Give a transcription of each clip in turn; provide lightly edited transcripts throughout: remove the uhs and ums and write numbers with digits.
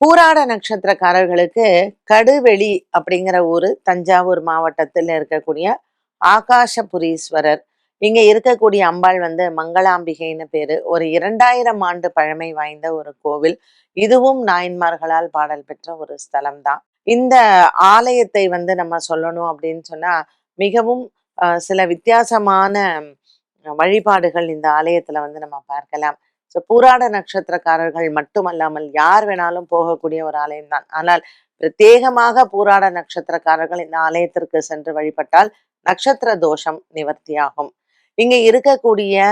பூராட நட்சத்திரக்காரர்களுக்கு கடுவெளி அப்படிங்கிற ஊரு தஞ்சாவூர் மாவட்டத்தில் இருக்கக்கூடிய ஆகாசபுரீஸ்வரர். இங்க இருக்கக்கூடிய அம்பாள் வந்து மங்களாம்பிகைன்னு பேரு. ஒரு 2000 ஆண்டு பழமை வாய்ந்த ஒரு கோவில். இதுவும் நாயன்மார்களால் பாடல் பெற்ற ஒரு ஸ்தலம் தான். இந்த ஆலயத்தை வந்து நம்ம சொல்லணும் அப்படின்னு சொன்னா மிகவும் சில வித்தியாசமான வழிபாடுகள் இந்த ஆலயத்துல வந்து நம்ம பார்க்கலாம். ஸோ பூராட நட்சத்திரக்காரர்கள் மட்டுமல்லாமல் யார் வேணாலும் போகக்கூடிய ஒரு ஆலயம் தான். ஆனால் பிரத்யேகமாக பூராட நட்சத்திரக்காரர்கள் இந்த ஆலயத்திற்கு சென்று வழிபட்டால் நட்சத்திர தோஷம் நிவர்த்தியாகும். இங்க இருக்கக்கூடிய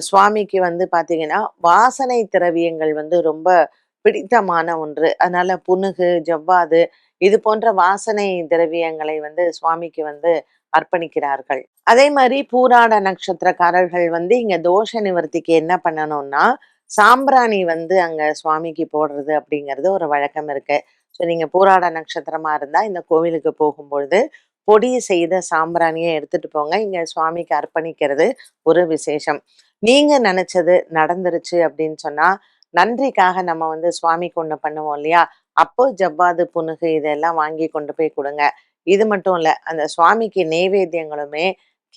சுவாமிக்கு வந்து பாத்தீங்கன்னா வாசனை திரவியங்கள் வந்து ரொம்ப பிடித்தமான ஒன்று. அதனால புனுகு, ஜவ்வாது இது போன்ற வாசனை திரவியங்களை வந்து சுவாமிக்கு வந்து அர்ப்பணிக்கிறார்கள். அதே மாதிரி பூராட நட்சத்திரக்காரர்கள் வந்து இங்க தோஷ நிவர்த்திக்கு என்ன பண்ணணும்னா சாம்பிராணி வந்து அங்க சுவாமிக்கு போடுறது அப்படிங்கிறது ஒரு வழக்கம் இருக்கு. ஸோ நீங்க பூராட நட்சத்திரமா இருந்தா இந்த கோவிலுக்கு போகும்பொழுது பொடி செய்த சாம்பிராணியை எடுத்துட்டு போங்க. இங்க சுவாமிக்கு அர்ப்பணிக்கிறது ஒரு விசேஷம். நீங்க நினைச்சது நடந்துருச்சு அப்படின்னு சொன்னா நன்றிக்காக நம்ம வந்து சுவாமிக்கு ஒண்ணு பண்ணுவோம் இல்லையா? அப்போ ஜவ்வாது, புனுகு இதெல்லாம் வாங்கி கொண்டு போய் கொடுங்க. இது மட்டும் இல்ல, அந்த சுவாமிக்கு நெய்வேத்தியங்களுமே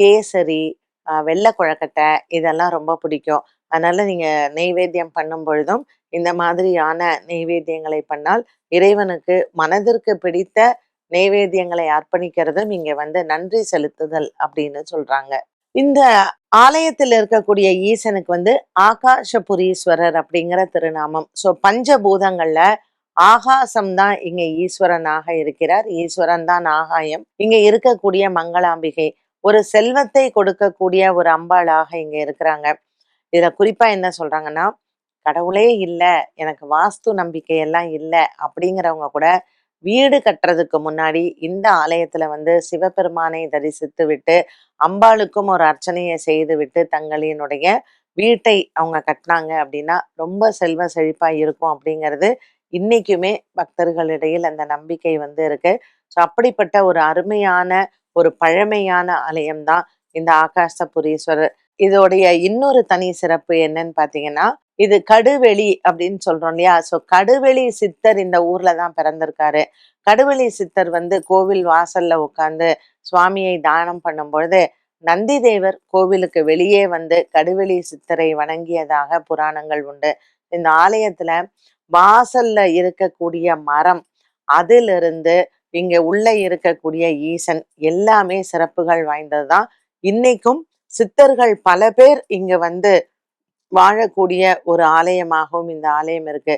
கேசரி, வெள்ளை கொழக்கட்டை இதெல்லாம் ரொம்ப பிடிக்கும். அதனால நீங்க நெய்வேத்தியம் பண்ணும் பொழுதும் இந்த மாதிரியான நெய்வேத்தியங்களை பண்ணால் இறைவனுக்கு மனதிற்கு பிடித்த நெய்வேத்தியங்களை அர்ப்பணிக்கிறதும் இங்க வந்து நன்றி செலுத்துதல் அப்படின்னு சொல்றாங்க. இந்த ஆலயத்தில் இருக்கக்கூடிய ஈசனுக்கு வந்து ஆகாசபுரீஸ்வரர் அப்படிங்கிற திருநாமம். ஸோ பஞ்சபூதங்கள்ல ஆகாசம் தான் இங்க ஈஸ்வரனாக இருக்கிறார். ஈஸ்வரன் தான் ஆகாயம். இங்க இருக்கக்கூடிய மங்களாம்பிகை ஒரு செல்வத்தை கொடுக்கக்கூடிய ஒரு அம்பாளாக இங்க இருக்கிறாங்க. இதுல குறிப்பா என்ன சொல்றாங்கன்னா, கடவுளே இல்ல, எனக்கு வாஸ்து நம்பிக்கை எல்லாம் இல்ல அப்படிங்கிறவங்க கூட வீடு கட்டுறதுக்கு முன்னாடி இந்த ஆலயத்துல வந்து சிவபெருமானை தரிசித்து விட்டு அம்பாளுக்கும் ஒரு அர்ச்சனையை செய்து விட்டு தங்களினுடைய வீட்டை அவங்க கட்டினாங்க அப்படின்னா ரொம்ப செல்வ செழிப்பா இருக்கும் அப்படிங்கிறது இன்னைக்குமே பக்தர்களிடையில் அந்த நம்பிக்கை வந்து இருக்கு. ஸோ அப்படிப்பட்ட ஒரு அருமையான ஒரு பழமையான ஆலயம் தான் இந்த ஆகாசபுரீஸ்வரர். இதோடைய இன்னொரு தனி சிறப்பு என்னன்னு பாத்தீங்கன்னா, இது கடுவெளி அப்படின்னு சொல்றோம் இல்லையா? ஸோ கடுவெளி சித்தர் இந்த ஊர்ல தான் பிறந்திருக்காரு. கடுவெளி சித்தர் வந்து கோவில் வாசல்ல உட்கார்ந்து சுவாமியை தானம் பண்ணும் பொழுது நந்திதேவர் கோவிலுக்கு வெளியே வந்து கடுவெளி சித்தரை வணங்கியதாக புராணங்கள் உண்டு. இந்த ஆலயத்துல வாசல்ல இருக்கக்கூடிய மரம், அதிலிருந்து இங்க உள்ள இருக்கக்கூடிய ஈசன் எல்லாமே சிறப்புகள் வாய்ந்ததுதான். இன்னைக்கும் சித்தர்கள் பல பேர் இங்க வந்து வாழக்கூடிய ஒரு ஆலயமாகவும் இந்த ஆலயம் இருக்கு.